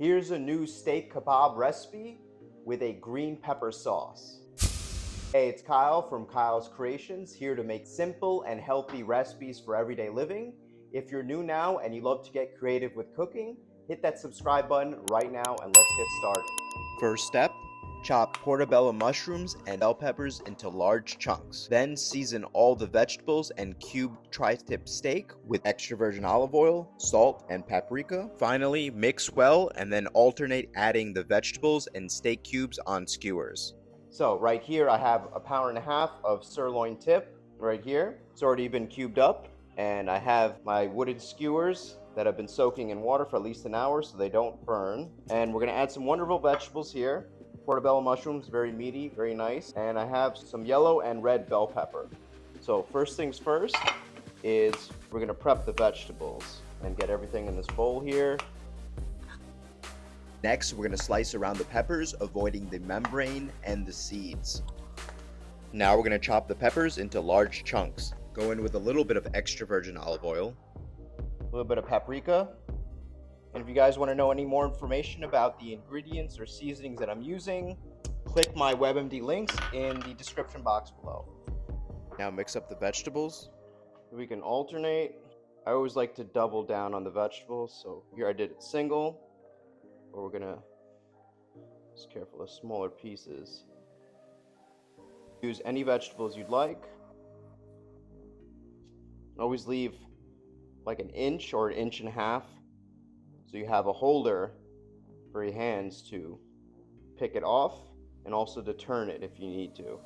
Here's a new steak kebab recipe with a green pepper sauce. Hey, it's Kyle from Kyle's Creations, here to make simple and healthy recipes for everyday living. If you're new now and you love to get creative with cooking, hit that subscribe button right now and let's get started. First step, chop portobello mushrooms and bell peppers into large chunks. Then season all the vegetables and cubed tri-tip steak with extra virgin olive oil, salt, and paprika. Finally, mix well and then alternate adding the vegetables and steak cubes on skewers. So right here I have a pound and a half of sirloin tip right here. It's already been cubed up, and I have my wooden skewers that have been soaking in water for at least an hour so they don't burn. And we're gonna add some wonderful vegetables here. Portobello mushrooms, very meaty, very nice. And I have some yellow and red bell pepper. So first things first is we're gonna prep the vegetables and get everything in this bowl here. Next, we're gonna slice around the peppers, avoiding the membrane and the seeds. Now we're gonna chop the peppers into large chunks. Go in with a little bit of extra virgin olive oil, a little bit of paprika. And if you guys want to know any more information about the ingredients or seasonings that I'm using, click my WebMD links in the description box below. Now mix up the vegetables. We can alternate. I always like to double down on the vegetables, so here I did it single. But we're gonna just careful of smaller pieces. Use any vegetables you'd like. Always leave like an inch or an inch and a half, so you have a holder for your hands to pick it off and also to turn it if you need to.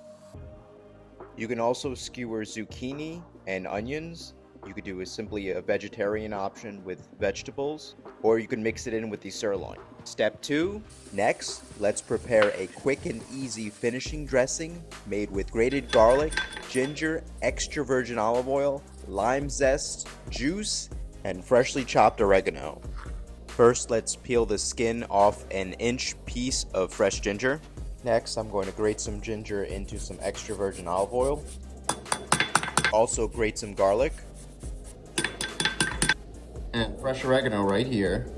You can also skewer zucchini and onions. You could do simply a vegetarian option with vegetables, or you can mix it in with the sirloin. Step 2. Next, let's prepare a quick and easy finishing dressing made with grated garlic, ginger, extra virgin olive oil, lime zest, juice, and freshly chopped oregano. First, let's peel the skin off an inch piece of fresh ginger. Next, I'm going to grate some ginger into some extra virgin olive oil. Also grate some garlic. And fresh oregano right here.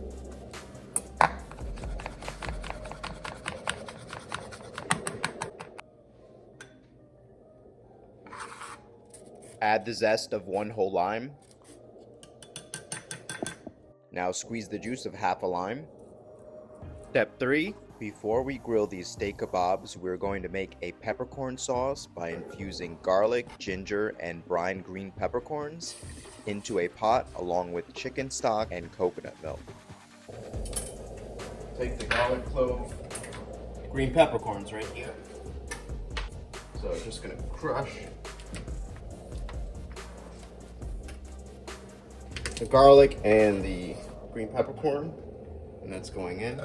Add the zest of 1 whole lime. Now squeeze the juice of half a lime. Step 3. Before we grill these steak kebabs, we're going to make a peppercorn sauce by infusing garlic, ginger, and brine green peppercorns into a pot along with chicken stock and coconut milk. Take the garlic clove, green peppercorns right here. So I'm just gonna crush the garlic and the green peppercorn, and that's going in,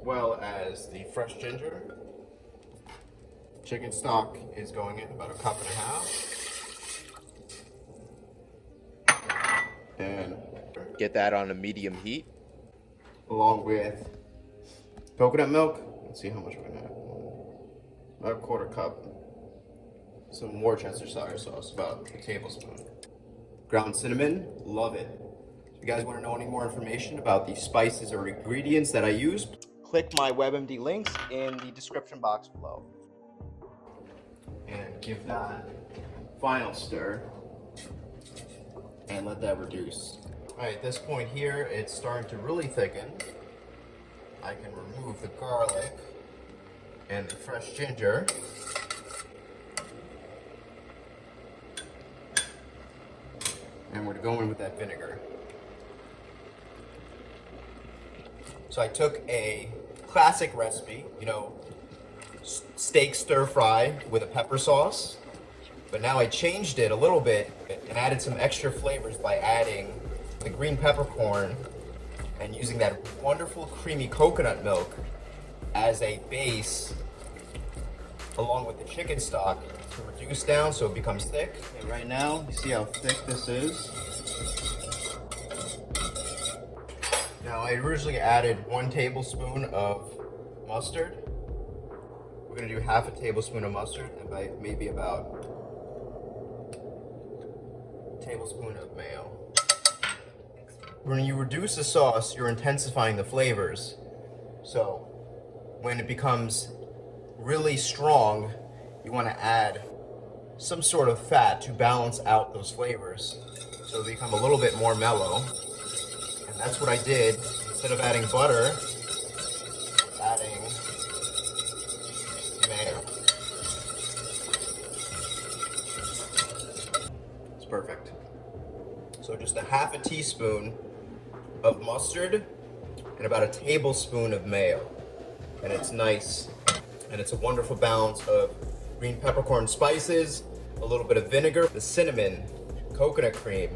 well as the fresh ginger. Chicken stock is going in about 1.5 cups. And get that on a medium heat, along with coconut milk. Let's see how much we're gonna have. About 1/4 cup. Some Worcestershire sauce, about a tablespoon. Ground cinnamon, love it. If you guys want to know any more information about the spices or ingredients that I use, click my WebMD links in the description box below. And give that final stir and let that reduce. Alright, at this point here, it's starting to really thicken. I can remove the garlic and the fresh ginger. And we're going with that vinegar. So I took a classic recipe, steak stir fry with a pepper sauce, but now I changed it a little bit and added some extra flavors by adding the green peppercorn and using that wonderful creamy coconut milk as a base, along with the chicken stock to reduce down so it becomes thick. And right now, you see how thick this is. Now I originally added 1 tablespoon of mustard. We're gonna do 1/2 tablespoon of mustard and maybe about a tablespoon of mayo. When you reduce the sauce, you're intensifying the flavors. So when it becomes really strong, you want to add some sort of fat to balance out those flavors so they become a little bit more mellow. And that's what I did. Instead of adding butter, adding mayo. It's perfect. So just a half a teaspoon of mustard and about a tablespoon of mayo. And it's nice. And it's a wonderful balance of green peppercorn spices, a little bit of vinegar, the cinnamon, coconut cream,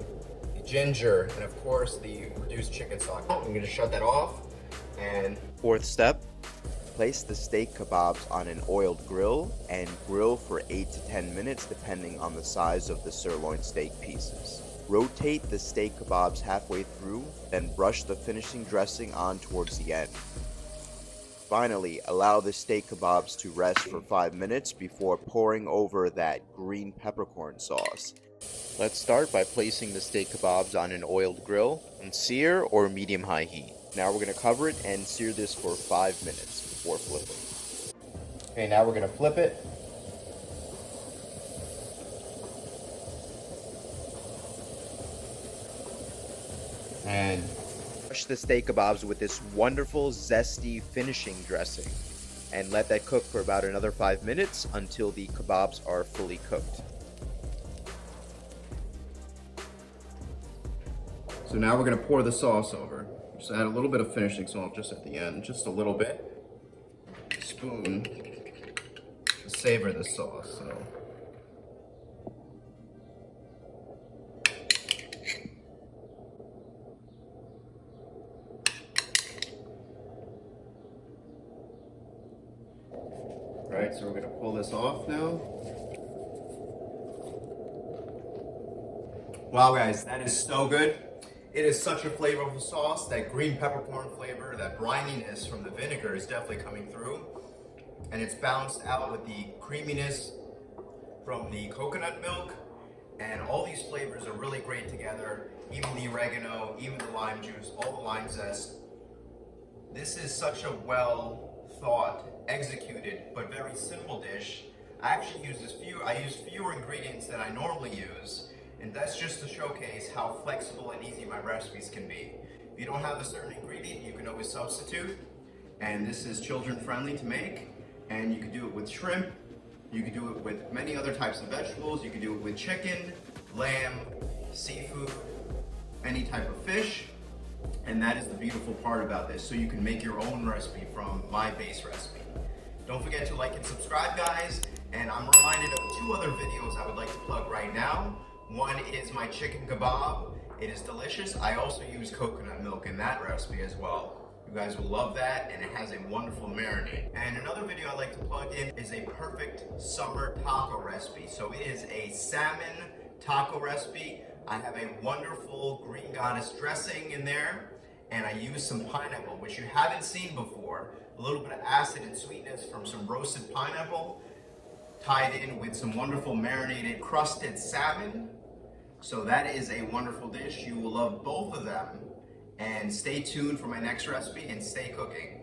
the ginger, and of course the reduced chicken stock. I'm gonna shut that off. And fourth step, place the steak kebabs on an oiled grill and grill for 8 to 10 minutes depending on the size of the sirloin steak pieces. Rotate the steak kebabs halfway through, then brush the finishing dressing on towards the end. Finally, allow the steak kebabs to rest for 5 minutes before pouring over that green peppercorn sauce. Let's start by placing the steak kebabs on an oiled grill on sear or medium-high heat. Now we're going to cover it and sear this for 5 minutes before flipping. Okay, now we're going to flip it. And brush the steak kebabs with this wonderful zesty finishing dressing and let that cook for about another 5 minutes until the kebabs are fully cooked. So now we're going to pour the sauce over. Just add a little bit of finishing salt just at the end, just a little bit. A spoon to savor the sauce. So. Alright, so we're going to pull this off now. Wow guys, that is so good. It is such a flavorful sauce. That green peppercorn flavor, that brininess from the vinegar is definitely coming through. And it's balanced out with the creaminess from the coconut milk. And all these flavors are really great together. Even the oregano, even the lime juice, all the lime zest. This is such a well thought, executed, but very simple dish. I use fewer ingredients than I normally use, and that's just to showcase how flexible and easy my recipes can be. If you don't have a certain ingredient, you can always substitute, and this is children friendly to make, and you can do it with shrimp, you can do it with many other types of vegetables, you can do it with chicken, lamb, seafood, any type of fish. And that is the beautiful part about this. So you can make your own recipe from my base recipe. Don't forget to like and subscribe, guys. And I'm reminded of 2 other videos I would like to plug right now. One is my chicken kebab. It is delicious. I also use coconut milk in that recipe as well. You guys will love that, and it has a wonderful marinade. And another video I'd like to plug in is a perfect summer taco recipe. So it is a salmon taco recipe. I have a wonderful green goddess dressing in there, and I use some pineapple, which you haven't seen before. A little bit of acid and sweetness from some roasted pineapple, tied in with some wonderful marinated crusted salmon. So that is a wonderful dish. You will love both of them. And stay tuned for my next recipe and stay cooking.